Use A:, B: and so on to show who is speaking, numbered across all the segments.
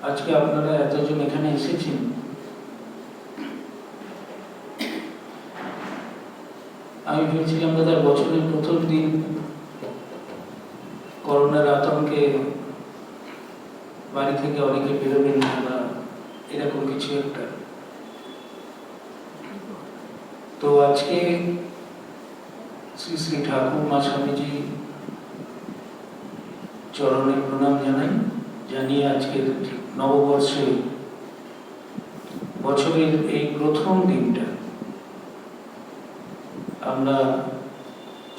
A: আজকে আপনারা এতজন এখানে এসেছেন, আমি ভেবেছিলাম দাদা বছরের প্রথম দিন করোনার আতঙ্কে বাড়ি থেকে অনেকে বেরোবেন না বা এরকম কিছু একটা। তো আজকে শ্রী শ্রী ঠাকুর মা স্বামীজি চরণে প্রণাম জানিয়ে আজকের নববর্ষে বছরের এই প্রথম দিনটা আমরা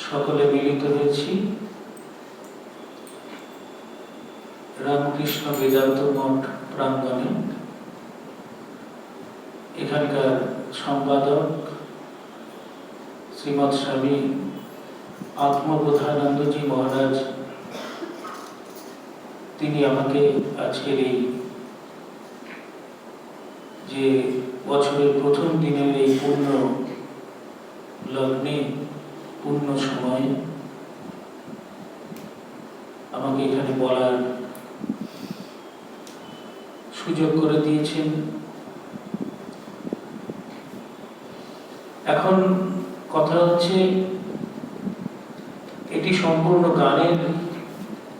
A: সকলে মিলিত হয়েছি রামকৃষ্ণ বেদান্ত মঠ প্রাঙ্গণে। এখানকার সম্পাদক শ্রীমৎ স্বামী আত্মবোধানন্দজি মহারাজ তিনি আমাকে আজকের এই যে বছরের প্রথম দিনের এই পূর্ণ লগ্নে পূর্ণ সময়ে আমাকে এখানে বলার সুযোগ করে দিয়েছেন। এখন কথা হচ্ছে, এটি সম্পূর্ণ গানের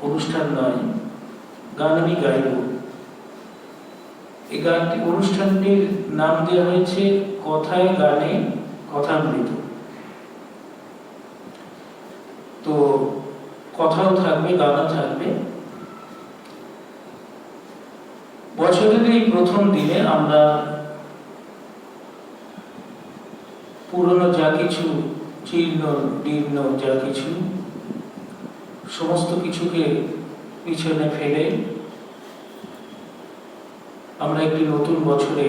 A: অনুষ্ঠান নয়, গান আমি গাইব। এই গানটি অনুষ্ঠানটির নাম দেওয়া হয়েছে কথায় গানে কথামৃত। তো কথাও থাকবে, গানও থাকবে। বছরের এই প্রথম দিনে আমরা পুরনো যা কিছু জীর্ণ দীর্ণ যা কিছু সমস্ত কিছুকে পিছনে ফেলে আমরা একটি নতুন বছরে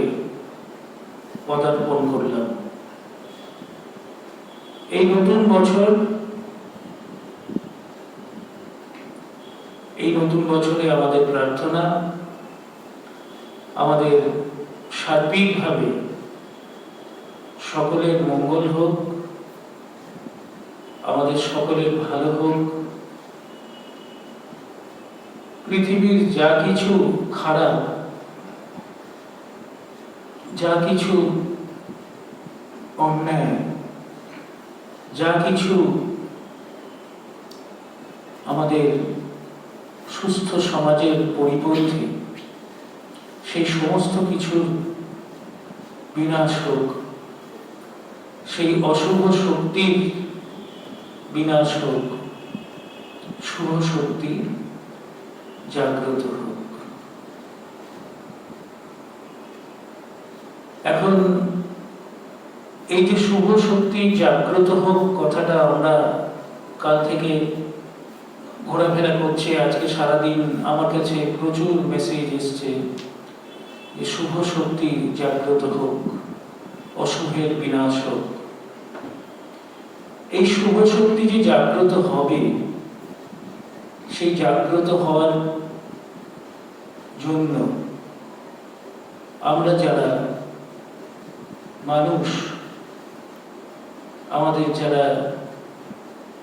A: পদার্পণ করলাম। এই নতুন বছরে আমাদের প্রার্থনা, আমাদের সার্বিকভাবে সকলের মঙ্গল হোক, আমাদের সকলের ভালো হোক। পৃথিবীর যা কিছু খারাপ, যা কিছু অন্যায়, যা কিছু আমাদের সুস্থ সমাজের পরিপন্থী, সেই সমস্ত কিছুর বিনাশ হোক, সেই অশুভ শক্তির বিনাশ হোক, শুভ শক্তি জাগ্রত হোক। এখন এই যে শুভ শক্তি জাগ্রত হোক কথাটা আমরা কাল থেকে ঘোরাফেরা করছে। আজকে সারাদিন আমার কাছে প্রচুর মেসেজ এসছে যে শুভ শক্তি জাগ্রত হোক, অশুভের বিনাশ হোক। এই শুভ শক্তি যে জাগ্রত হবে, সেই জাগ্রত হওয়ার জন্য আমরা যারা মানুষ, আমাদের যারা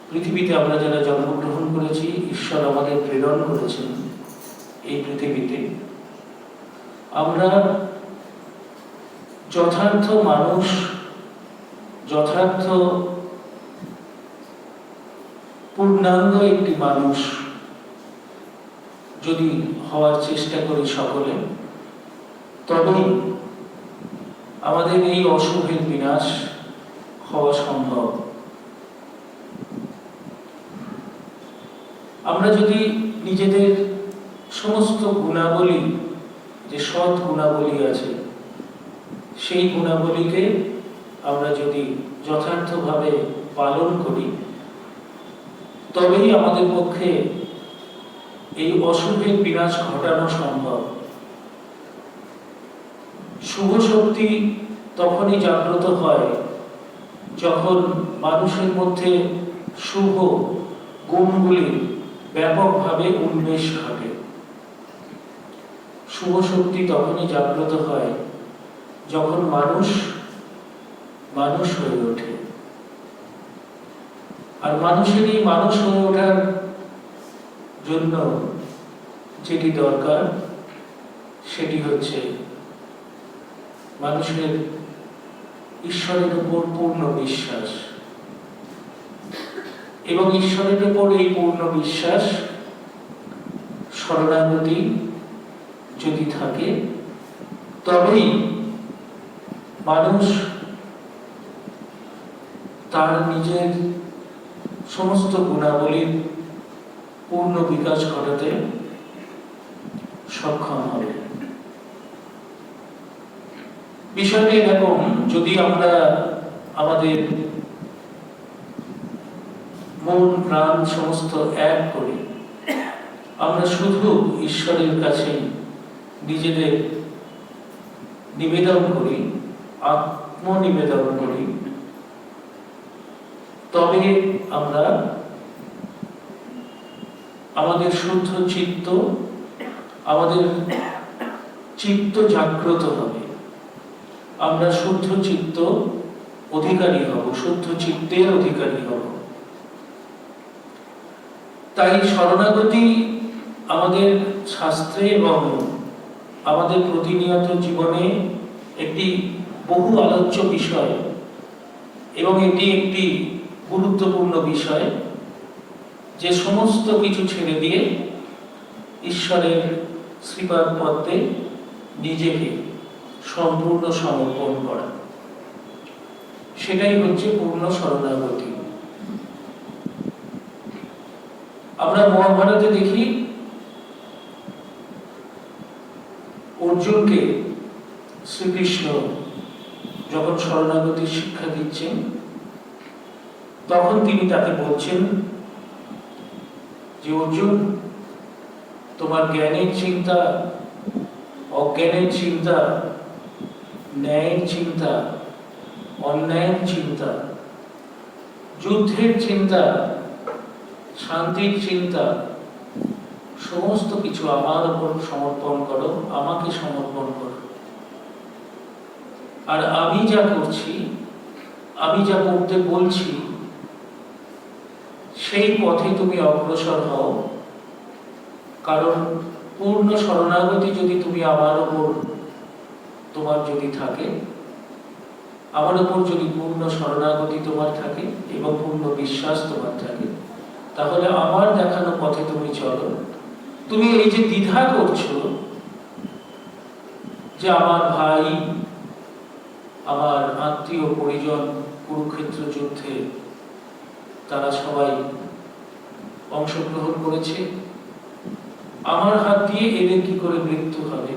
A: পৃথিবীতে আমরা যারা জন্মগ্রহণ করেছি, ঈশ্বর আমাদের প্রেরণ করেছেন এই পৃথিবীতে, আমরা যথার্থ মানুষ, যথার্থ পূর্ণাঙ্গ একটি মানুষ যদি হওয়ার চেষ্টা করি সকলে, তবেই আমাদের এই অশুভের বিনাশ হওয়া সম্ভব। আমরা যদি নিজেদের সমস্ত গুণাবলী, যে সৎ গুণাবলী আছে, সেই গুণাবলীকে আমরা যদি যথার্থভাবে পালন করি, তবেই আমাদের পক্ষে এই অশুভের বিনাশ ঘটানো সম্ভব। শুভ শক্তি তখনই জাগ্রত হয় যখন মানুষের মধ্যে শুভ গুণগুলির ব্যাপকভাবে উন্মেষ ঘটে। শুভ শক্তি তখনই জাগ্রত হয় যখন মানুষ হয়ে ওঠে। আর মানুষেরই মানুষ হয়ে ওঠার জন্য যেটি দরকার সেটি হচ্ছে মানুষের ঈশ্বরের উপর পূর্ণ বিশ্বাস। এবং ঈশ্বরের উপর এই পূর্ণ বিশ্বাস, শরণাগতি যদি থাকে, তবেই মানুষ তার নিজের সমস্ত গুণাবলীর পূর্ণ বিকাশ ঘটাতে সক্ষম হবে। বিষয়টা এরকম, যদি আমরা আমাদের মন প্রাণ সমস্ত এক করি, আমরা শুধু ঈশ্বরের কাছে নিজেদের নিবেদন করি, আত্মনিবেদন করি, তবে আমরা আমাদের শুদ্ধ চিত্ত, আমাদের চিত্ত জাগ্রত হবে, আমরা শুদ্ধ চিত্ত অধিকারী হব, শুদ্ধ চিত্তের অধিকারী হব। তাই শরণাগতি আমাদের শাস্ত্রে এবং আমাদের প্রতিনিয়ত জীবনে একটি বহু আলোচ্য বিষয়, এবং এটি একটি গুরুত্বপূর্ণ বিষয়, যে সমস্ত কিছু ছেড়ে দিয়ে ঈশ্বরের শ্রীপাদ পদ্মে নিজেকে সম্পূর্ণ সমর্পণ করা, সেটাই হচ্ছে পূর্ণ শরণাগতি। আমরা মহাভারতে দেখি অর্জুনকে শ্রীকৃষ্ণ যখন শরণাগতির শিক্ষা দিচ্ছেন, তখন তিনি তাকে বলছেন যে অর্জুন, তোমার জ্ঞানের চিন্তা, অজ্ঞানের চিন্তা, ন্যায়ের চিন্তা, অন্যায়ের চিন্তা, যুদ্ধের চিন্তা, শান্তির চিন্তা, সমস্ত কিছু আমার উপর সমর্পণ করো, আমাকে সমর্পণ করো। আর আমি যা করছি, আমি যা করতে বলছি, সেই পথে তুমি অগ্রসর হও। কারণ পূর্ণ শরণাগতি যদি তুমি আমার উপর তোমার যদি থাকে, আমার উপর যদি পূর্ণ শরণাগতি তোমার থাকে এবং পূর্ণ বিশ্বাস তোমার থাকে, তাহলে আমার দেখানো পথে তুমি চলো। তুমি এই যে দ্বিধা করছো যে আমার ভাই, আমার আত্মীয় পরিজন কুরুক্ষেত্র যুদ্ধে তারা সবাই অংশগ্রহণ করেছে, আমার হাত দিয়ে এদের কি করে মৃত্যু হবে,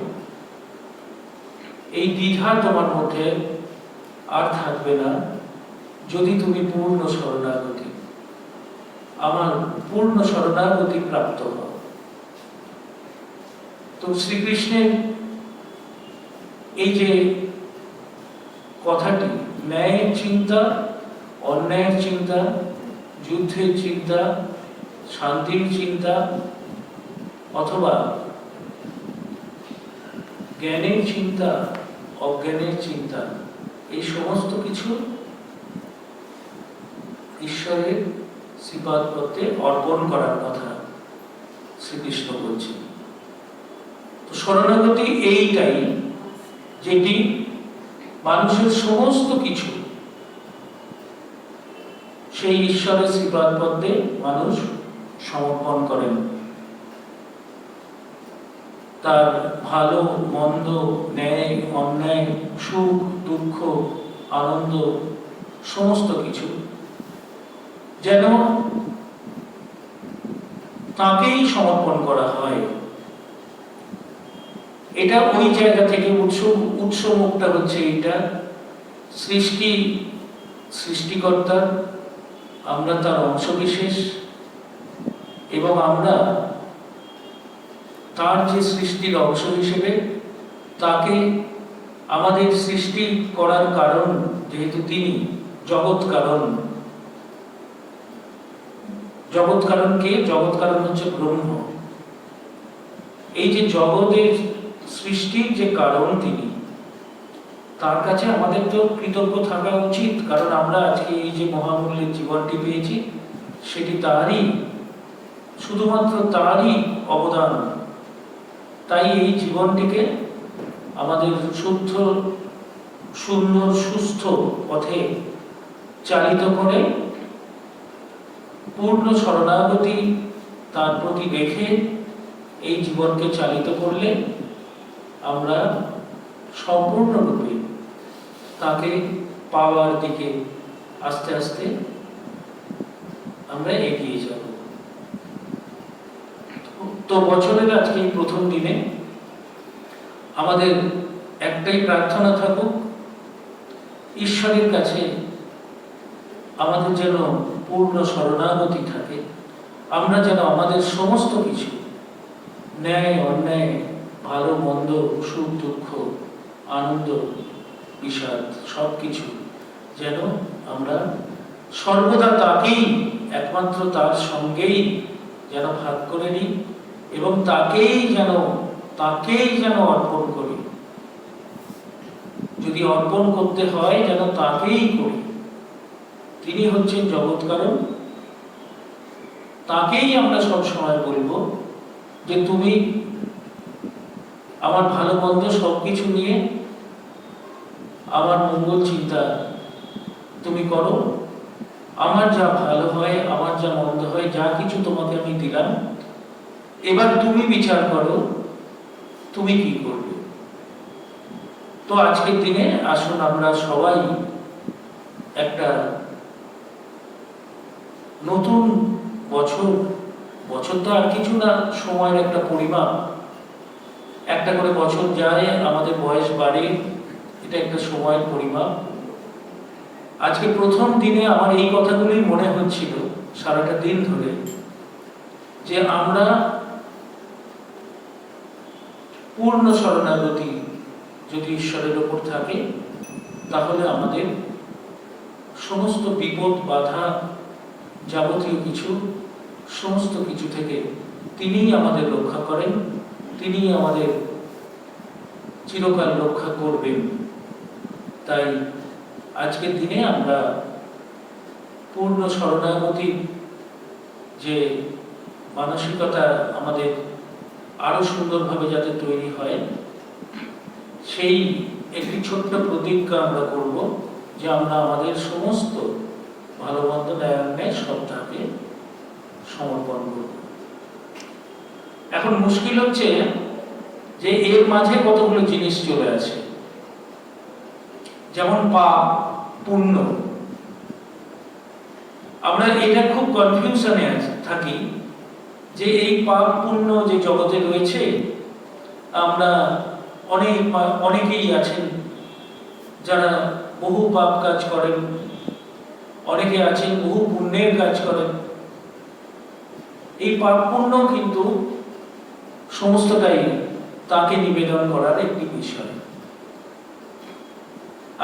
A: এই দ্বিধা তোমার মধ্যে আর থাকবে না যদি তুমি পূর্ণ শরণাগতি, আমার পূর্ণ শরণাগতি প্রাপ্ত হও। তো শ্রীকৃষ্ণের এই যে কথাটি, ন্যায়ের চিন্তা, অন্যায়ের চিন্তা, যুদ্ধের চিন্তা, শান্তির চিন্তা, অথবা জ্ঞানের চিন্তা, অজ্ঞানের চিন্তা, এই সমস্ত কিছু ঈশ্বরের শ্রীপাদ পদ্মে অর্পণ করার কথা শ্রীকৃষ্ণ বলছেন। তো শরণাগতি এইটাই, যেটি মানুষের সমস্ত কিছু সেই ঈশ্বরের শ্রীপাদ পদ্মে মানুষ সমর্পণ করেন। তার ভালো মন্দ, ন্যায় অন্যায়, সুখ দুঃখ, আনন্দ, সমস্ত কিছু যেন তাকেই সমর্পণ করা হয়। এটা ওই জায়গা থেকে উৎস মুখটা হচ্ছে এইটা, সৃষ্টিকর্তা, আমরা তার অংশবিশেষ, এবং আমরা তার যে সৃষ্টির অংশ হিসেবে তাকে আমাদের সৃষ্টি করার কারণ, যেহেতু তিনি জগৎ কারণ। জগৎ কারণ কে? জগৎ কারণ হচ্ছে ব্রহ্ম। এই যে জগতের সৃষ্টির যে কারণ তিনি, তার কাছে আমাদের তো কৃতজ্ঞ থাকা উচিত, কারণ আমরা আজকে এই যে মহামূল্যের জীবনটি পেয়েছি, সেটি তারই, শুধুমাত্র তারই অবদান। তাই এই জীবনটিকে আমাদের শুদ্ধ, সুন্দর, সুস্থ পথে চালিত করে পূর্ণ শরণাগতি তার প্রতি রেখে এই জীবনকে চালিত করলে আমরা সম্পূর্ণরূপে তাকে পাওয়ার দিকে আস্তে আস্তে আমরা এগিয়ে যাব। তো বছরের আজকে এই প্রথম দিনে আমাদের একটাই প্রার্থনা থাকুক, ঈশ্বরের কাছে আমাদের যেন পূর্ণ শরণাগতি থাকে, আমরা যেন আমাদের সমস্ত কিছু ন্যায় অন্যায়, ভালো মন্দ, সুখ দুঃখ, আনন্দ বিষাদ সব কিছু যেন আমরা সর্বদা তাকেই, একমাত্র তার সঙ্গেই যেন ভাগ করে নিই এবং তাকেই যেন অর্পণ করি। যদি অর্পণ করতে হয় যেন তাকেই করি। তিনি হচ্ছেন জগৎকারণ। তাকেই আমরা সব সময় বলবো যে তুমি আমার ভালো মন্দ সবকিছু নিয়ে আমার মঙ্গল চিন্তা তুমি করো, আমার যা ভালো হয়, আমার যা মন্দ হয়, যা কিছু তোমাকে আমি দিলাম, এবার তুমি বিচার করো তুমি কি করবে। তো আজকের দিনে আসুন আমরা সবাই একটা নতুন বছর তো আর কিছু না, সময়ের একটা পরিমাপ, একটা করে বছর যায়, আমাদের বয়স বাড়ে, এটা একটা সময়ের পরিমাপ। আজকে প্রথম দিনে আমার এই কথাগুলি মনে হচ্ছিল সারাটা দিন ধরে, যে আমরা পূর্ণ শরণাগতি যদি ঈশ্বরের ওপর থাকে তাহলে আমাদের সমস্ত বিপদ বাধা যাবতীয় কিছু, সমস্ত কিছু থেকে তিনিই আমাদের রক্ষা করেন, তিনিই আমাদের চিরকাল রক্ষা করবেন। তাই আজকের দিনে আমরা পূর্ণ শরণাগতির যে মানসিকতা আমাদের আরো সুন্দরভাবে যাতে তৈরি হয়, সেই একটি ছোট্ট প্রতিজ্ঞা আমরা করব যে আমরা আমাদের সমস্ত ভালো মন্দ ন্যায় অন্যায় সব তাকে সমর্পণ করব। এখন মুশকিল হচ্ছে যে এর মাঝে কতগুলো জিনিস চলে আসে, যেমন পাপ, পুণ্য। আমরা এটা খুব কনফিউশনে থাকি যে এই পাপ পুণ্য যে জগতে রয়েছে, আমরা অনেকেই আছেন যারা বহু পাপ কাজ করেন, অনেকে আছেন বহু পুণ্যের কাজ করেন। এই পাপ পুণ্য কিন্তু সমস্তটাই তাকে নিবেদন করার একটি বিষয়।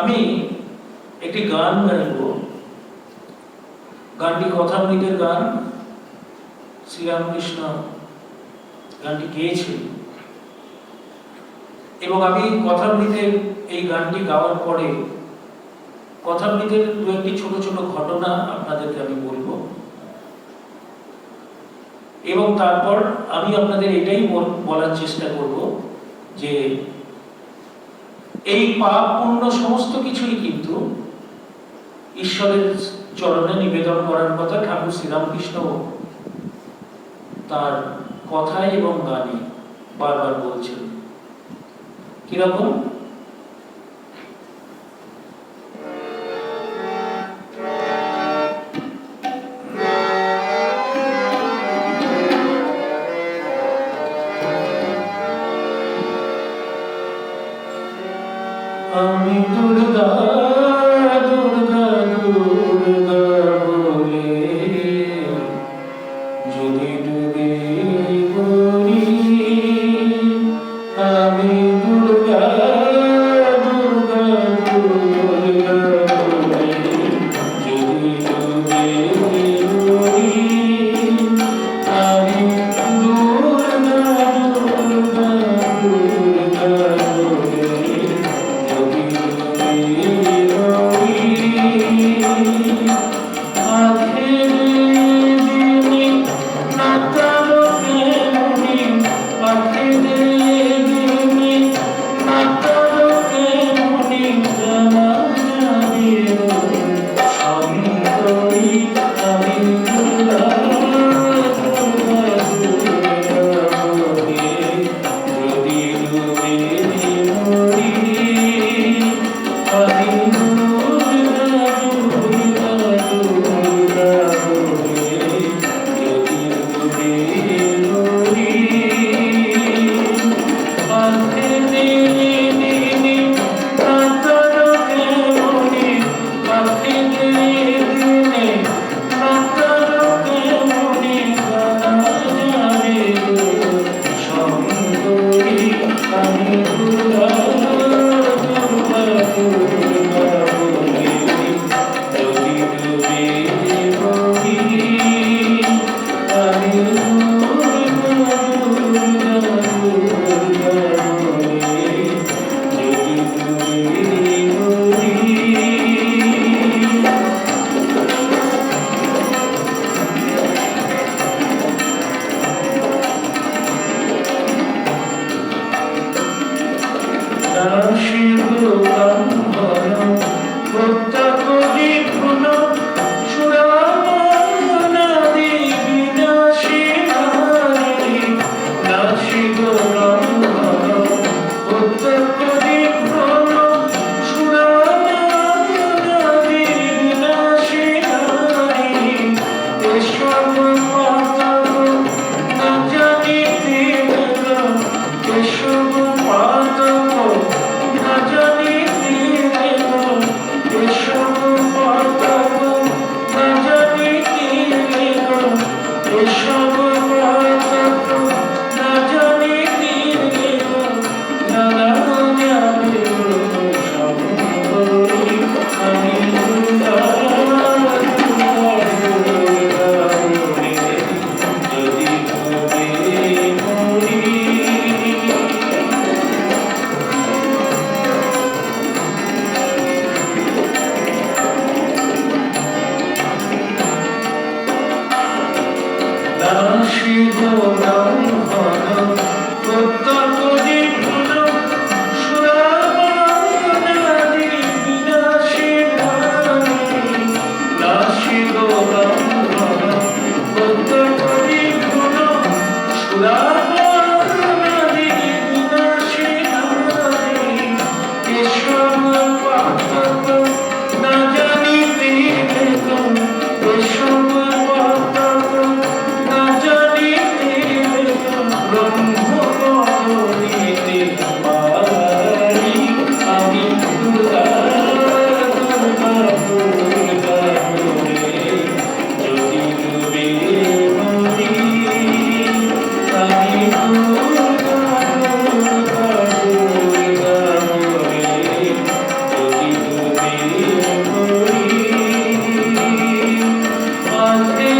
A: আমি একটি গান গাইব, গানটি কথামৃতের গান, শ্রীরামকৃষ্ণ গানটি গেয়েছেন এবং আমি কথামৃতের এই গানটি গাওয়ার পরে কথামৃতের দু একটি ছোট ছোট ঘটনা আপনাদেরকে আমি বলবো এবং তারপর আমি আপনাদের এটাই বলার চেষ্টা করব যে এই পাপ পুণ্য সমস্ত কিছুই কিন্তু ঈশ্বরের চরণে নিবেদন করার কথা ঠাকুর শ্রীরামকৃষ্ণ তার কথায় এবং গানে বারবার বলছেন। কিরকম? আমি দুর্গা দুর্গা দুর্গা বলে যদি ডুবে পড়ি, আমি দুর্গা করিতে পারি আমি দুর্গা দুর্গা দুর্গা করে যদি ডুবে মরি আমি দুর্গা দুর্গা দুর্গা করে যদি ডুবে মরি মাঝে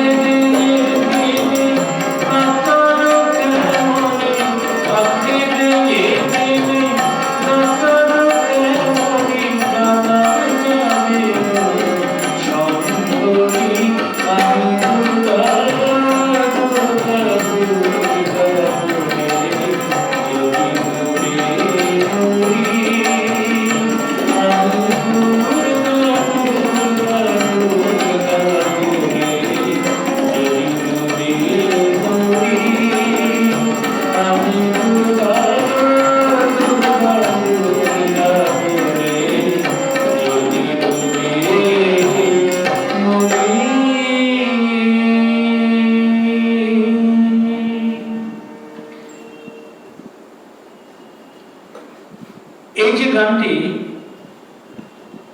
A: এই যে গানটি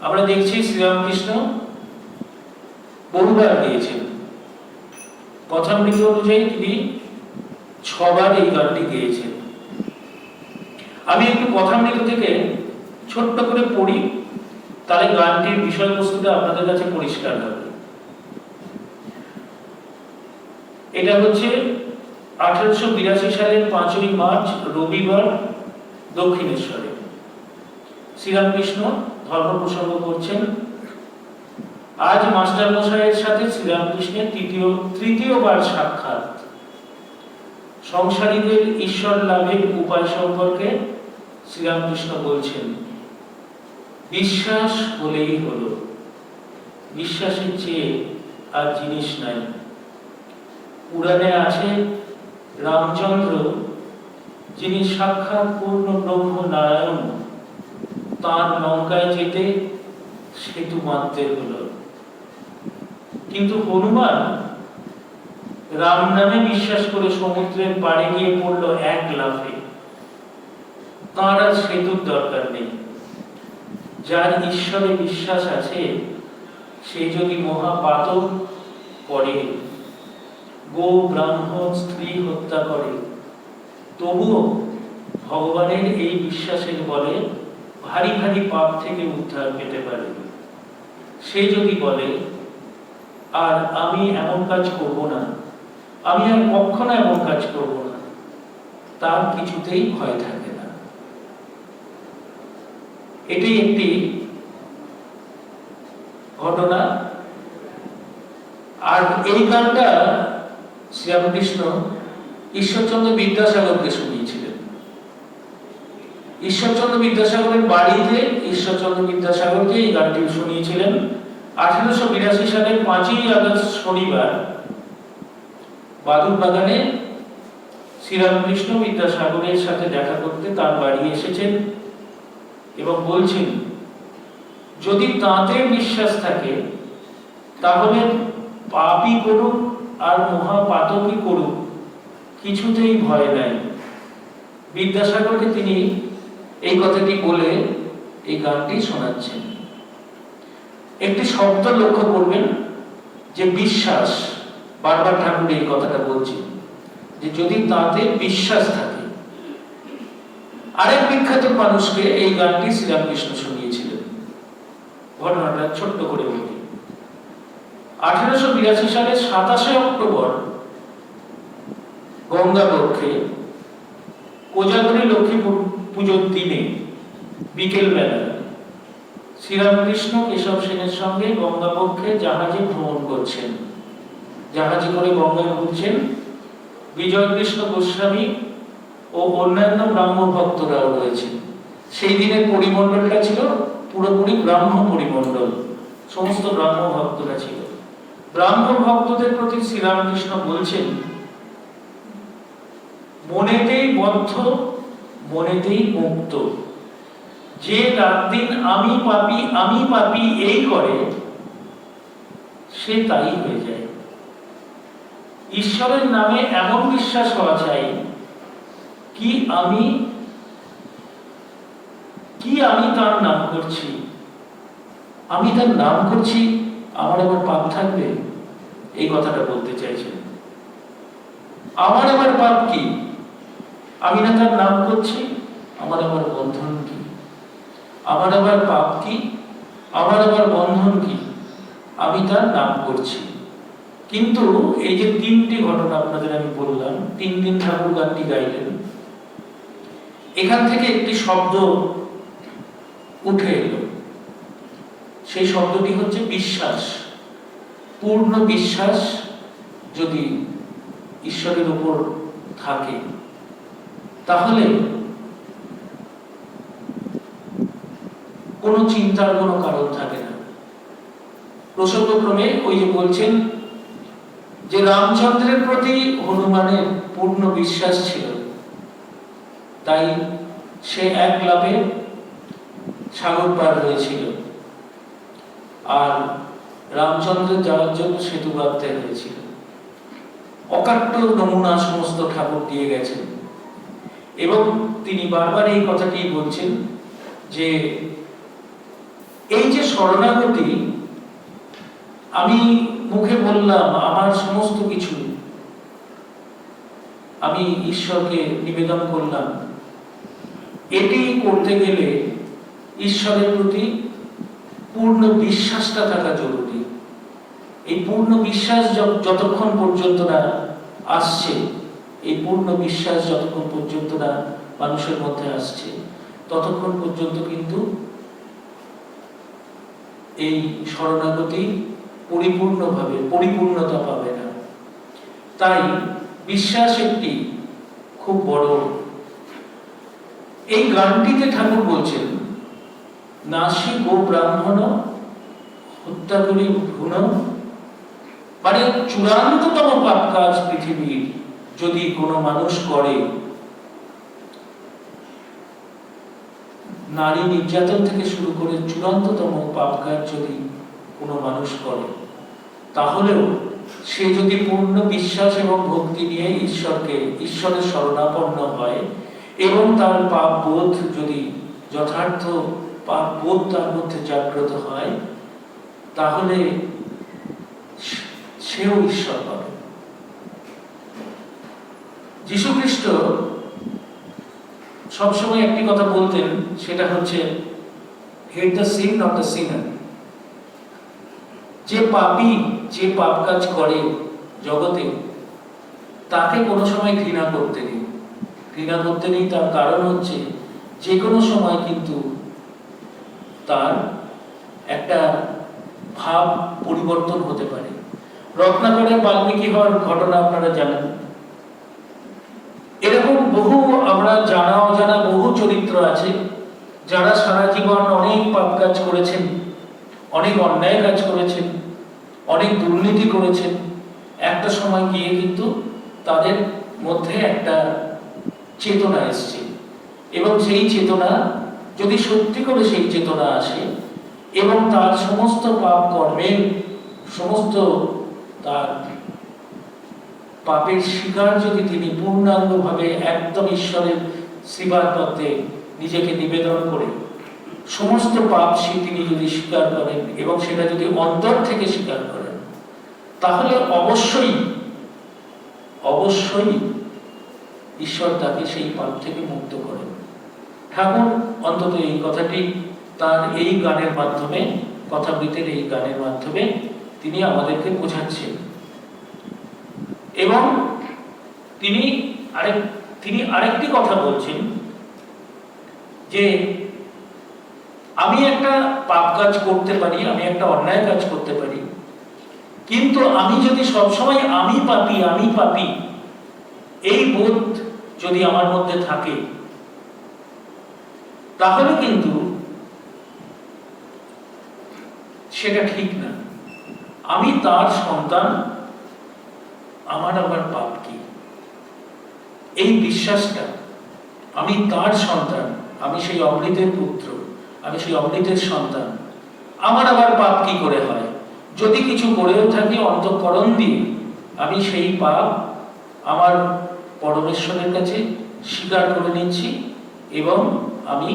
A: আমরা দেখছি শ্রীরামকৃষ্ণ বহুবার গেয়েছেন। কথামৃত অনুযায়ী তিনি 6 বার এই গানটি গেয়েছেন। আমি একটু কথামৃত থেকে ছোট্ট করে পড়ি, তাহলে গানটির বিষয়বস্তুটা আপনাদের কাছে পরিষ্কার হবে। এটা হচ্ছে 1882 সালের 5ই মার্চ রবিবার দক্ষিণেশ্বরে শ্রীরামকৃষ্ণ ধর্ম প্রসঙ্গ করছেন। আজ মাস্টার মশাইয়ের সাথে শ্রীরামকৃষ্ণের তৃতীয়বার সাক্ষাৎ। সংসারীদের ঈশ্বর লাভের উপায় সম্পর্কে শ্রীরামকৃষ্ণ বলছেন, বিশ্বাস হলেই হলো, বিশ্বাসের চেয়ে আর জিনিস নাই। পুরাণে আছে রামচন্দ্র, যিনি সাক্ষাৎ পূর্ণ ব্রহ্ম নারায়ণ, তার লঙ্কায় যেতে সেতু বাঁধতে হলো। কিন্তু হনুমান রাম নামে বিশ্বাস করে সমুদ্রের পাড়ে গিয়ে পড়ল এক লাফে। তার আর সেতুর দরকার নেই। যার ঈশ্বরে বিশ্বাস আছে সে যদি মহাপাতক করে, গো ব্রাহ্মণ স্ত্রী হত্যা করে, তবুও ভগবানের এই বিশ্বাসের বলে ভারী ভারী পাপ থেকে উদ্ধার পেতে পারে। সে যদি বলে আর আমি এমন কাজ করব না, আমি আর কখনো এমন কাজ করব না, তার কিছুতেই ভয় থাকে না। এটি একটি ঘটনা। আর এই গানটা শ্রীরামকৃষ্ণ ঈশ্বরচন্দ্র বিদ্যাসাগরকে শুনিয়েছিলেন। ঈশ্বরচন্দ্র বিদ্যাসাগরের বাড়িতে ঈশ্বরচন্দ্র বিদ্যাসাগরকে এই গানটি শুনিয়েছিলেন। 1882 সালের 5ই আগস্ট শনিবার বাদুর বাগানে শ্রীরামকৃষ্ণ বিদ্যাসাগরের সাথে দেখা করতে তার বাড়ি এসেছেন এবং বলছেন, যদি তাঁতে বিশ্বাস থাকে তাহলে পাপই করুক আর মহাপাতকই করুক, কিছুতেই ভয় নাই। বিদ্যাসাগরকে তিনি এই কথাটি বলে এই গানটি শোনাচ্ছেন। একটি শব্দ লক্ষ্য করবেন যে বিশ্বাস, বারবার ঠাকুর এই কথাটা বলছেন যে যদি তাতে বিশ্বাস থাকে। আরেক বিখ্যাত মানুষকে এই গানটি শ্রীরামকৃষ্ণ শুনিয়েছিলেন। ঘটনাটা ছোট্ট করে বলি। 1882 সালের 27 অক্টোবর গঙ্গাপক্ষে কোজাগরী লক্ষ্মী পুজোর দিনে বিকেল বেলা শ্রীরামকৃষ্ণ কেশব সেনের সঙ্গে গঙ্গাপক্ষে জাহাজে ভ্রমণ করছেন। জাহাজে করে গঙ্গায় ঘুরছেন। বিজয়কৃষ্ণ গোস্বামী ও অন্যান্য ব্রাহ্ম ভক্তরাও রয়েছেন। সেই দিনের পরিমণ্ডলটা ছিল পুরোপুরি ব্রাহ্ম পরিমণ্ডল, সমস্ত ব্রাহ্ম ভক্তরা ছিল। ব্রাহ্ম ভক্তদের প্রতি শ্রীরামকৃষ্ণ বলছেন, মনেতেই বদ্ধ, মনেতেই মুক্ত। যে রাত দিন আমি পাপী এই করে, সে তাই হয়ে যায়। ঈশ্বরের নামে এমন বিশ্বাস হওয়া চাই কি আমি তার নাম করছি, আমি তার নাম করছি, আমার আবার পাপ থাকবে? এই কথাটা বলতে চাইছেন। আমার আবার পাপ কি? আমি না তার নাম করছি, আমার আবার বন্ধন কি? আমার আবার পাপ কি? আমার আবার বন্ধন কি? আমি তার নাম করছি। কিন্তু এই যে তিনটি ঘটনা আপনাদের আমি বললাম, 3 দিন ঠাকুর গানটি গাইলেন, এখান থেকে একটি শব্দ উঠে এলো। সেই শব্দটি হচ্ছে বিশ্বাস। পূর্ণ বিশ্বাস যদি ঈশ্বরের উপর থাকে, তাহলে কোনো চিন্তার কোনো কারণ থাকে না। প্রসঙ্গক্রমে ওই যে বলছেন যে রামচন্দ্রের প্রতি হনুমানের পূর্ণ বিশ্বাস ছিল, তাই সে এক লাফে সাগর পার হয়েছিল, আর রামচন্দ্র যাওয়ার জন্য সেতু বাঁধতে হয়েছিল। অকাট্য নমুনা সমস্ত ঠাকুর দিয়ে গেছেন, এবং তিনি বারবার এই কথাটি বলছেন যে এই যে শরণাগতি, আমি মুখে বললাম আমার সমস্ত কিছু আমি ঈশ্বরকে নিবেদন করলাম, এটি করতে গেলে ঈশ্বরের প্রতি পূর্ণ বিশ্বাসটা থাকা জরুরি। এই পূর্ণ বিশ্বাস যতক্ষণ পর্যন্ত না আসছে, এই পূর্ণ বিশ্বাস যতক্ষণ পর্যন্ত না মানুষের মধ্যে আসছে, ততক্ষণ পর্যন্ত কিন্তু এই শরণাগতি পরিপূর্ণভাবে পরিপূর্ণতা পাবে না। তাই বিশ্বাস একটি খুব বড়। এই গানটিতে ঠাকুর বলছেন, নাসি গো ব্রাহ্মণ হত্যা করি ভ্রূণ, মানে চূড়ান্ততম পাপ কাজ পৃথিবীর যদি কোনো মানুষ করে, নারী নির্যাতন থেকে শুরু করে চূড়ান্ততম পাপ কাজ যদি কোনো মানুষ করে, তাহলেও সে যদি পূর্ণ বিশ্বাস এবং ভক্তি নিয়ে ঈশ্বরের শরণাপন্ন হয়, এবং তার পাপ বোধ যদি যথার্থ পাপ বোধ তার মধ্যে জাগ্রত হয়, তাহলে সেও ঈশ্বর পাবে। যীশুখ্রিস্ট সবসময় একটি কথা বলতেন, সেটা হচ্ছে hate the sin not the sinner. যে পাপী, যে পাপ কাজ করে জগতে, তাকে কোনো সময় ঘৃণা করতে নেই। ঘৃণা করতে নেই, তার কারণ হচ্ছে যে কোনো সময় কিন্তু তার একটা ভাব পরিবর্তন হতে পারে। রত্নাকরের বাল্মীকি হওয়ার ঘটনা আপনারা জানেন। এরকম বহু আমরা জানা অজানা বহু চরিত্র আছে, যারা সারা জীবন অনেক পাপ কাজ করেছেন, অনেক অন্যায় কাজ করেছেন, অনেক দুর্নীতি করেছেন। একটা সময় গিয়ে কিন্তু তাদের মধ্যে একটা চেতনা এসছে, এবং সেই চেতনা যদি সত্যি করে সেই চেতনা আসে, এবং তার সমস্ত পাপ কর্মের সমস্ত তার পাপের স্বীকার যদি তিনি পূর্ণাঙ্গভাবে একদম ঈশ্বরের সেবার পথে নিজেকে নিবেদন করে সমস্ত পাপ তিনি যদি স্বীকার করেন, এবং সেটা যদি অন্তর থেকে স্বীকার করেন, তাহলে অবশ্যই অবশ্যই ঈশ্বর তাকে সেই পাপ থেকে মুক্ত করেন। ঠাকুর অন্তত এই কথাটি তার এই গানের মাধ্যমে, কথামৃতের এই গানের মাধ্যমে তিনি আমাদেরকে বোঝাচ্ছেন। এবং তিনি আরেকটি কথা বলছেন যে আমি একটা পাপ কাজ করতে পারি, আমি একটা অন্যায় কাজ করতে পারি, কিন্তু আমি যদি সবসময় আমি পাপী এই বোধ যদি আমার মধ্যে থাকে, তাহলে কিন্তু সেটা ঠিক না। আমি তার সন্তান, আমার আবার পাপ কি? এই বিশ্বাসটা, আমি তার সন্তান, আমি সেই অমৃতের পুত্র, আমি সেই অমৃতের সন্তান, আমার আবার পাপ কি করে হয়? যদি কিছু করেও থাকি অন্তঃকরণ দিয়ে, আমি সেই পাপ আমার পরমেশ্বরের কাছে স্বীকার করে নিচ্ছি এবং আমি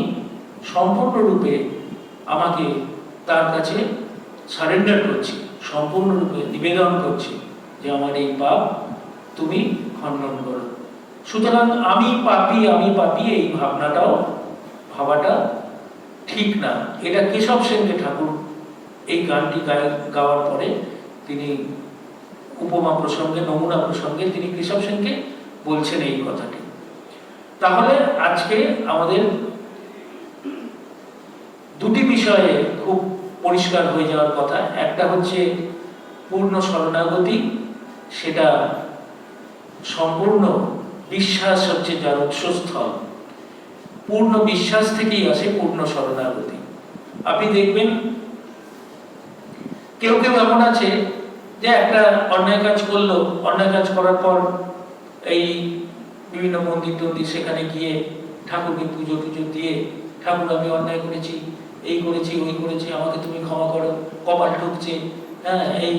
A: সম্পূর্ণরূপে আমাকে তার কাছে সারেন্ডার করছি, সম্পূর্ণরূপে নিবেদন করছি যে আমার এই পাপ তুমি খণ্ডন করো। সুতরাং আমি পাপী এই ভাবাটা ঠিক না। এটা কেশব সেনকে ঠাকুর এই গানটি গাওয়ার পরে তিনি উপমা প্রসঙ্গে, নমুনা প্রসঙ্গে তিনি কেশব সেনকে বলছেন এই কথাটি। তাহলে আজকে আমাদের দুটি বিষয়ে খুব পরিষ্কার হয়ে যাওয়ার কথা। একটা হচ্ছে পূর্ণ শরণাগতি, সেটা সম্পূর্ণ বিশ্বাস হচ্ছে যার উৎসস্থল। পূর্ণ বিশ্বাস থেকেই আসে পূর্ণ শরণাগতি। আপনি দেখবেন কেউ কেউ এমন আছে যে একটা অন্যায় কাজ করলো, অন্যায় কাজ করার পর এই বিভিন্ন মন্দির টন্দির সেখানে গিয়ে ঠাকুরকে পুজো টুজো দিয়ে, ঠাকুর আমি অন্যায় করেছি, এই করেছি, ওই করেছি, আমাকে তুমি ক্ষমা করো, কপাল ঠুকছে, হ্যাঁ, এই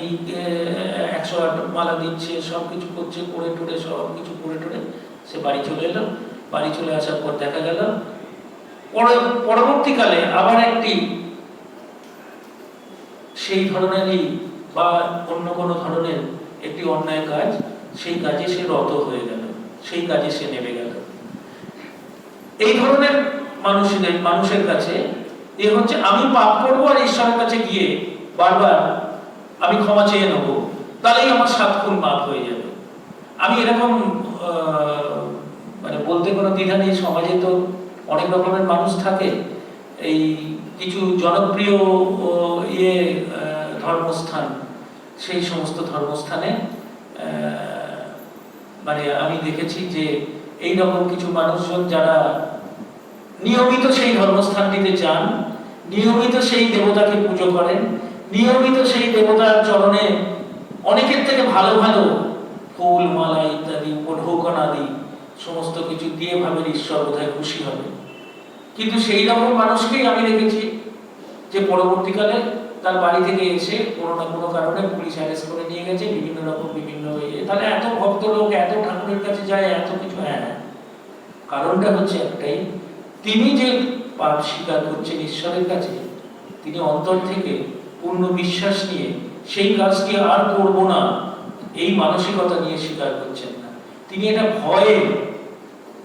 A: 108 মালা দিচ্ছে, সব কিছু করছে, করে টোরে সব কিছু করে টোরে সে বাড়ি চলে এলো। বাড়ি চলে আসার পর দেখা গেল পরবর্তীকালে আবার একটি সেই ধরনেরই বা অন্য কোনো ধরনের একটি অন্যায় কাজ, সেই কাজে সে রত হয়ে গেল, সেই কাজে সে নেমে গেল। এই ধরনের মানুষের কাছে এ হচ্ছে আমি পাপ করবো আর ঈশ্বরের কাছে গিয়ে বারবার আমি ক্ষমা চেয়ে নেবো, তাহলেই আমার 7 গুণ মাপ হয়ে যাবে। আমি এরকম মানে বলতে কোনো দ্বিধা নেই। সমাজে তো অনেক রকমের মানুষ থাকে। এই কিছু জনপ্রিয় ধর্মস্থান, সেই সমস্ত ধর্মস্থানে মানে আমি দেখেছি যে এই রকম কিছু মানুষজন যারা নিয়মিত সেই ধর্মস্থানটিতে যান, নিয়মিত সেই দেবতাকে পুজো করেন, নিয়মিত সেই দেবতার চরণে অনেকের থেকে ভালো ভালো ফুল মালা ইত্যাদি উপঢৌকন আদি সমস্ত কিছু দিয়ে ভাবেন ঈশ্বর বোধহয় খুশি হবে। কিন্তু সেই রকম মানুষকেই আমি দেখেছি যে পরবর্তীকালে তার বাড়ি থেকে এসে কোনো না কোনো কারণে পুলিশ অ্যারেস্ট করে নিয়ে গেছে, বিভিন্ন রকম বিভিন্ন তাহলে এত ভক্ত লোক এত ঠাকুরের কাছে যায়, এত কিছু। হ্যাঁ, কারণটা হচ্ছে একটাই, তিনি যে পাপ স্বীকার করছেন ঈশ্বরের কাছে, তিনি অন্তর থেকে পূর্ণ বিশ্বাস নিয়ে সেই কাজটি আর করব না এই মানসিকতা নিয়ে স্বীকার করছেন না। তিনি এটা ভয়ে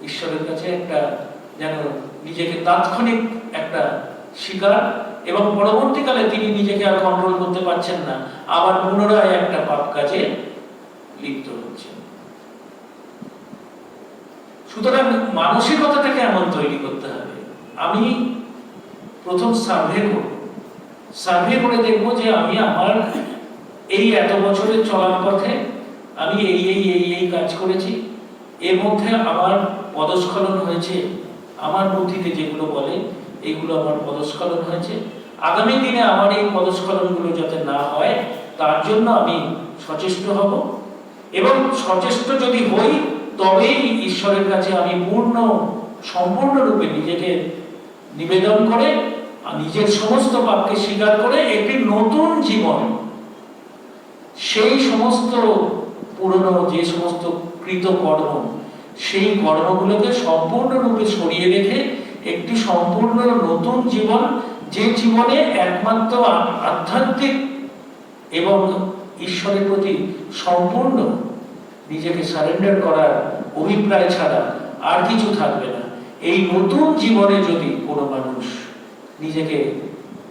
A: ঈশ্বরের কাছে একটা যেন নিজেকে তাৎক্ষণিক একটা স্বীকার, এবং পরবর্তীকালে তিনি নিজেকে আর কন্ট্রোল করতে পারছেন না, আবার পুনরায় একটা পাপ কাজে লিপ্ত হচ্ছেন। সুতরাং মানসিকতাটাকে এমন তৈরি করতে হবে। আমি প্রথম সার্ভে করে দেখবো যে আমি আমার এই এত বছরের চলার পথে আমি এই কাজ করেছি, এর মধ্যে আমার পদস্খলন হয়েছে, আমার বুদ্ধিতে যেগুলো বলে এইগুলো আমার পদস্খলন হয়েছে। আগামী দিনে আমার এই পদস্খলনগুলো যাতে না হয় তার জন্য আমি সচেষ্ট হব, এবং সচেষ্ট যদি হই তবেই ঈশ্বরের কাছে আমি সম্পূর্ণরূপে নিজেকে নিবেদন করে নিজের সমস্ত পাপকে স্বীকার করে একটি নতুন জীবন, সেই সমস্ত পুরনো যে সমস্ত কৃতকর্ম, সেই কর্মগুলোকে সম্পূর্ণরূপে সরিয়ে রেখে একটি সম্পূর্ণ নতুন জীবন, যে জীবনে একমাত্র আধ্যাত্মিক এবং ঈশ্বরের প্রতি সম্পূর্ণ নিজেকে সারেন্ডার করার অভিপ্রায় ছাড়া আর কিছু থাকবে না। এই নতুন জীবনে যদি কোনো মানুষ নিজেকে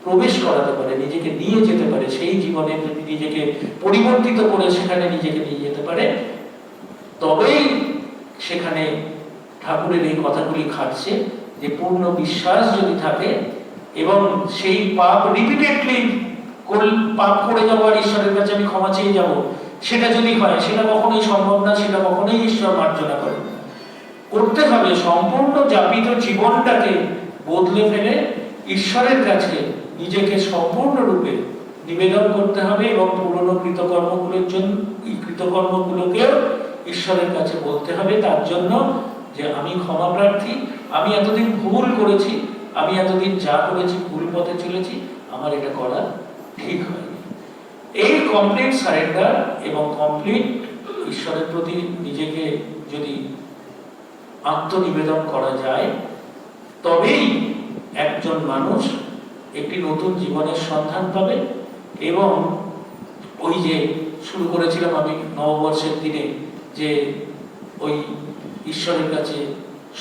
A: প্রবেশ করাতে পারে, নিজেকে নিয়ে যেতে পারে, সেই জীবনে যদি নিজেকে পরিবর্তিত করে সেখানে নিজেকে নিয়ে যেতে পারে, তবেই সেখানে ঠাকুরের এই কথাগুলি খাটছে যে পূর্ণ বিশ্বাস যদি থাকে এবং সেই পাপ রিপিটেডলি পাপ করে যাবো আর ঈশ্বরের কাছে আমি ক্ষমা চেয়ে যাবো, সেটা যদি হয়, সেটা কখনোই সম্ভব না, সেটা কখনোই ঈশ্বর মার্জনা করে না। করতে হবে সম্পূর্ণ যাপিত জীবনটাকে বদলে ফেলে ঈশ্বরের কাছে নিজেকে সম্পূর্ণরূপে নিবেদন করতে হবে, এবং পুরনো কৃতকর্মগুলোকেও ঈশ্বরের কাছে বলতে হবে তার জন্য যে আমি ক্ষমা প্রার্থী, আমি এতদিন ভুল করেছি, আমি এতদিন যা করেছি ভুল পথে চলেছি, আমার এটা করা ঠিক হয়নি। এই কমপ্লিট সারেন্ডার এবং কমপ্লিট ঈশ্বরের প্রতি নিজেকে যদি আত্মনিবেদন করা যায়, তবেই একজন মানুষ একটি নতুন জীবনের সন্ধান পাবে। এবং ওই যে শুরু করেছিলাম আমি নববর্ষের দিনে, যে ওই ঈশ্বরের কাছে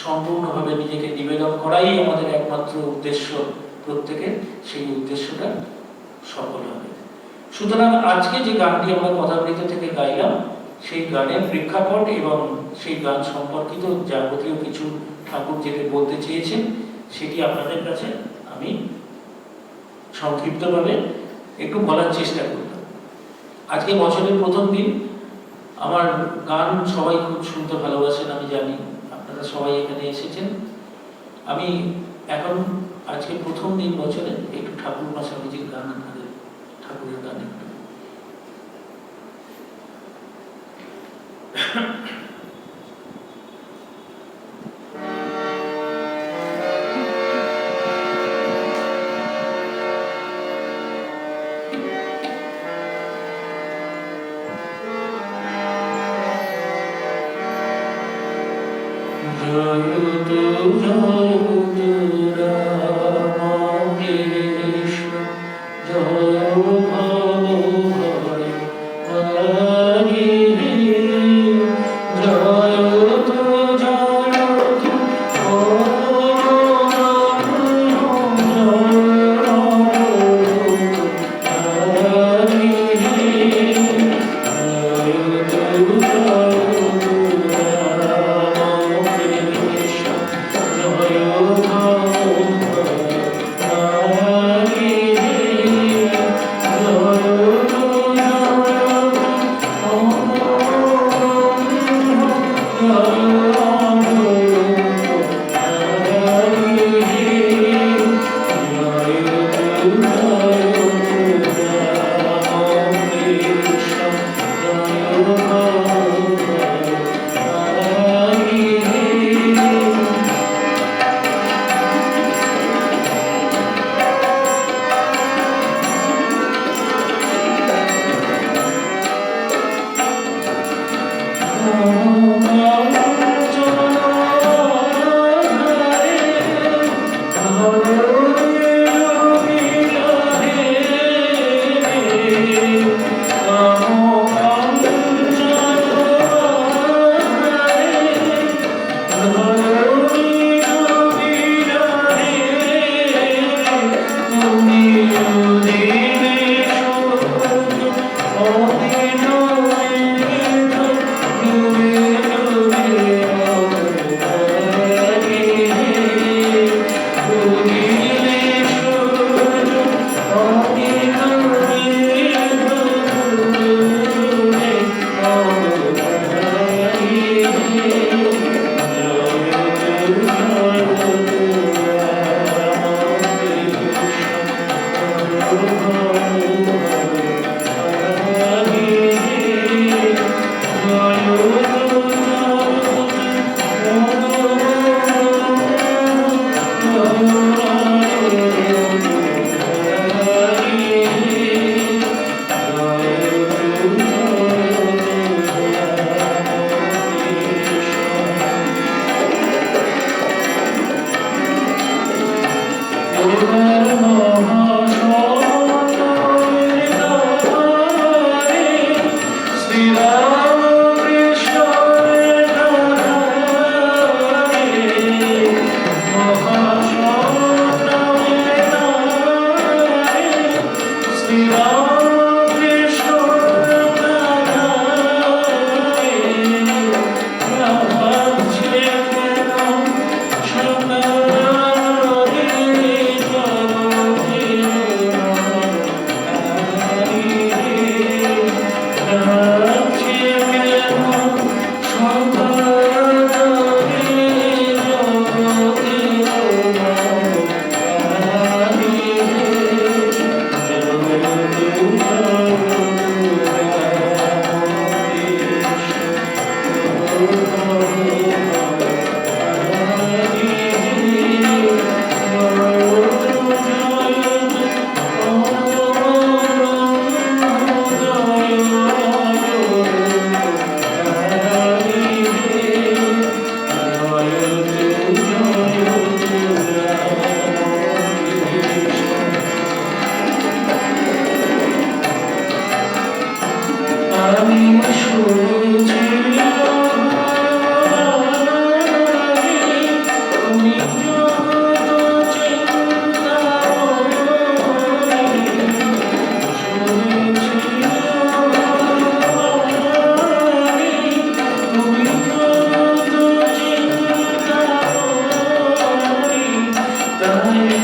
A: সম্পূর্ণভাবে নিজেকে নিবেদন করাই আমাদের একমাত্র উদ্দেশ্য প্রত্যেকের, সেই উদ্দেশ্যটা সফল হবে। সুতরাং আজকে যে গানটি আমরা কথামৃত থেকে গাইলাম, সেই গানের প্রেক্ষাপট এবং সেই গান সম্পর্কিত যাবতীয় কিছু ঠাকুর যেটা বলতে চেয়েছেন, সেটি আপনাদের কাছে আমি সংক্ষিপ্তভাবে একটু বলার চেষ্টা করলাম। আজকে বছরের প্রথম দিন, আমার গান সবাই খুব শুনতে ভালোবাসেন, আমি জানি আপনারা সবাই এখানে এসেছেন। আমি এখন আজকে প্রথম দিন বছরে একটু ঠাকুর মা স্বামীজির গান, আপনাদের ঠাকুরের গান একটু।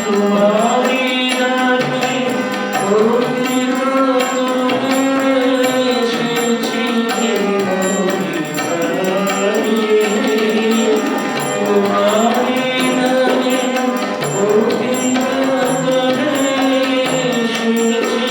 A: তোমারি নামে অতীত তুলে এসেছি মনে প্রাণে। তোমারি নামে অতীত তুলে এসেছি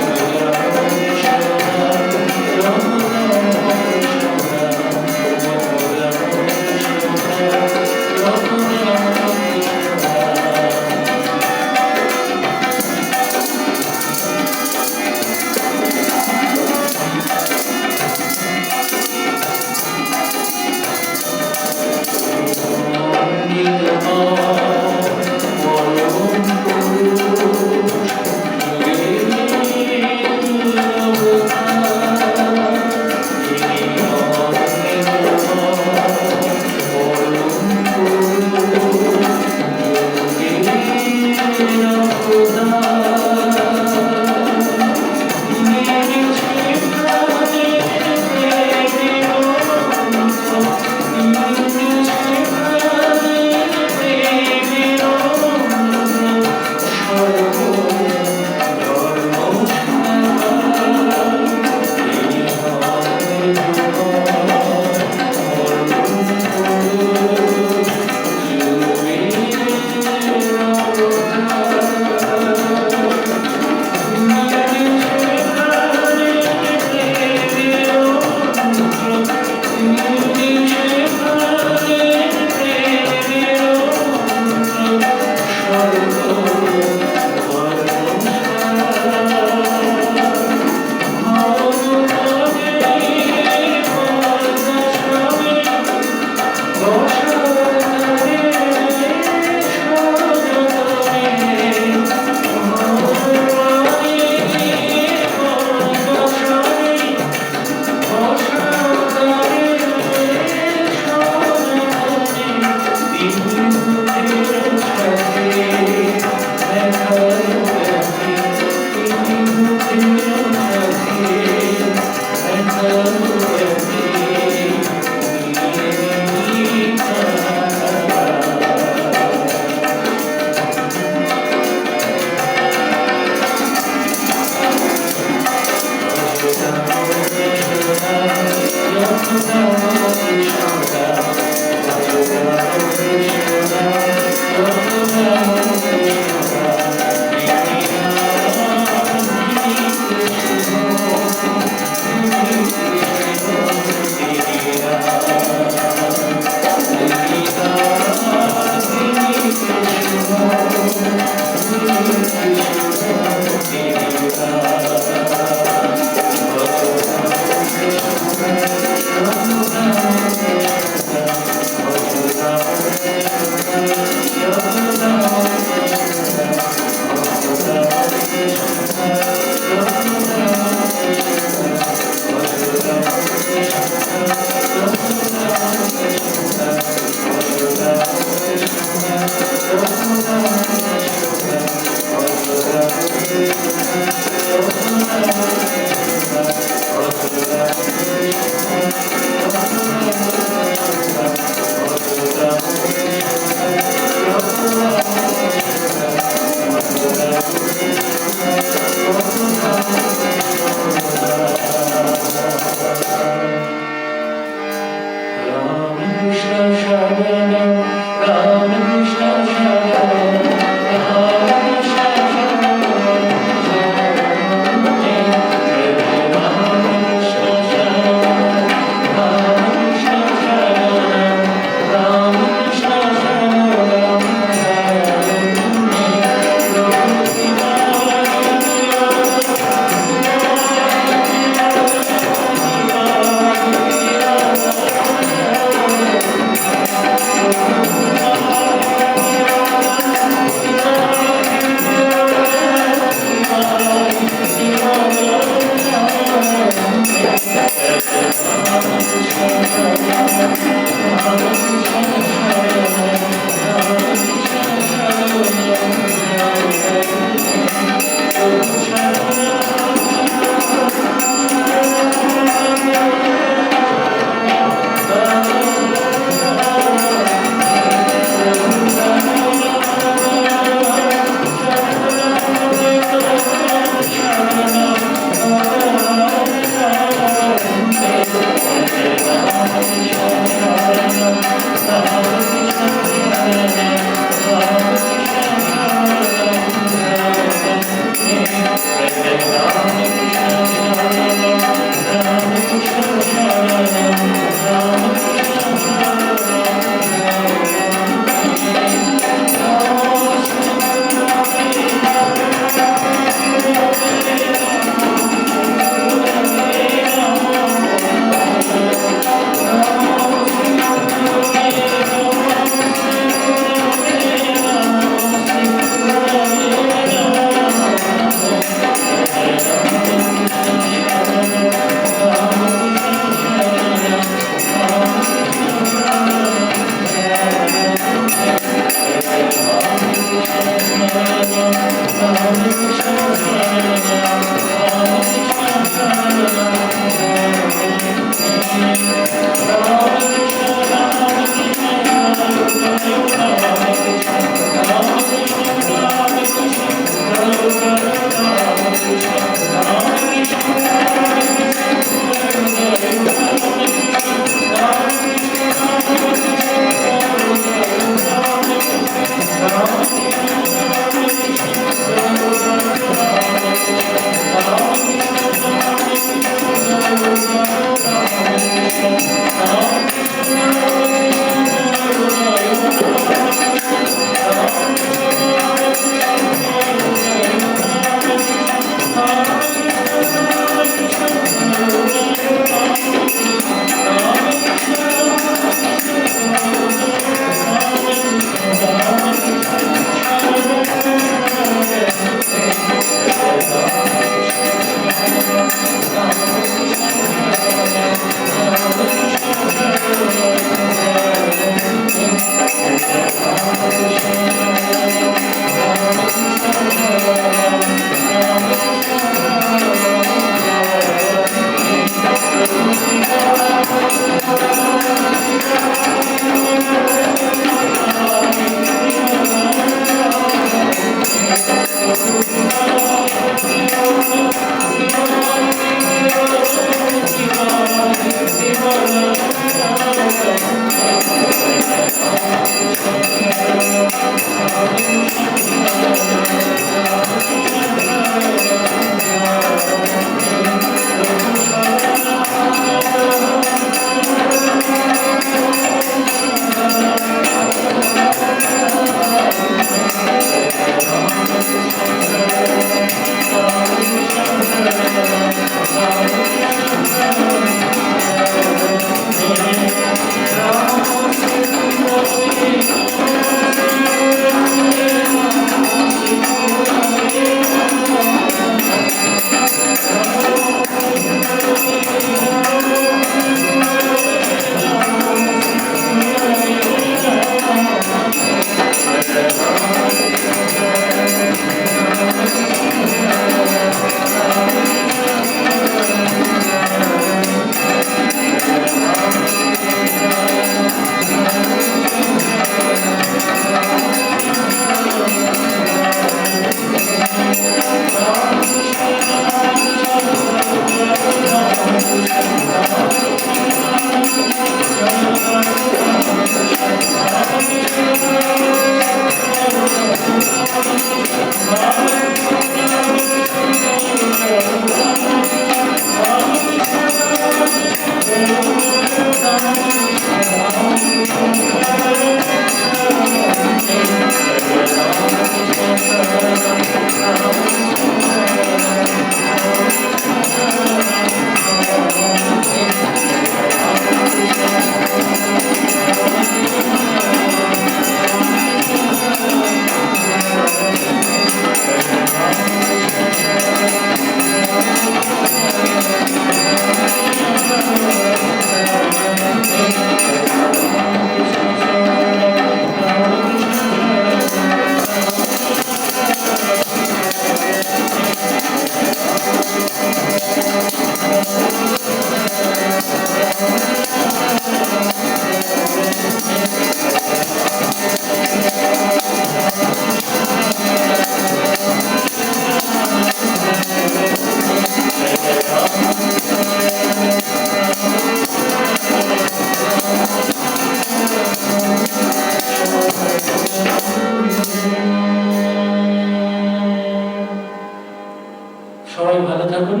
A: সবাই ভালো থাকুন,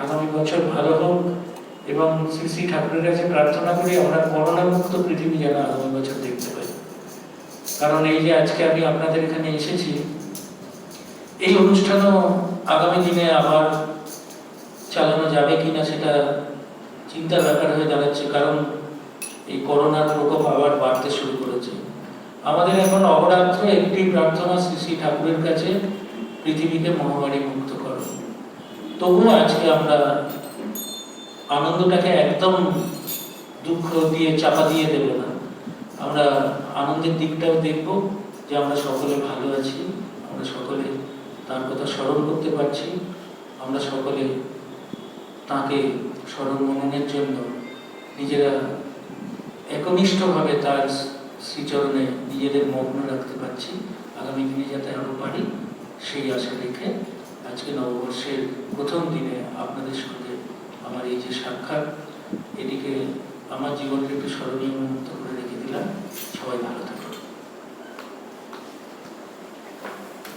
A: আগামী বছর ভালো হোক, এবং শ্রী শ্রী ঠাকুরের কাছে প্রার্থনা করি আমরা করোনা মুক্ত পৃথিবী যেন আগামী বছর দেখতে পাই। কারণ এই যে আজকে আমি আপনাদের এখানে এসেছি, এই অনুষ্ঠানও আগামী দিনে আবার চালানো যাবে কিনা সেটা চিন্তার ব্যাপার হয়ে দাঁড়াচ্ছে, কারণ এই করোনার প্রকোপ আবার বাড়তে শুরু করেছে। আমাদের এখন অহরাত্র একটি প্রার্থনা শ্রী শ্রী ঠাকুরের কাছে, পৃথিবীকে মহামারী মুক্ত করো। তবুও আজকে আমরা আনন্দটাকে একদম দুঃখ দিয়ে চাপা দিয়ে দেব না, আমরা আনন্দের দিকটাও দেখব যে আমরা সকলে ভালো আছি, আমরা সকলে তার কথা স্মরণ করতে পারছি, আমরা সকলে তাকে স্মরণ মননের জন্য নিজেরা একনিষ্ঠভাবে তার শ্রীচরণে নিজেদের মগ্ন রাখতে পারছি। আগামী দিনে যাতে আরও পারি সেই আশা রেখে আজকে নববর্ষের প্রথম দিনে আপনাদের সঙ্গে আমার এই যে সাক্ষাৎ, এটিকে আমার জীবনকে একটু স্মরণীয় মুহূর্ত করে রেখে দিলাম। সবাই ভালো থাকুন।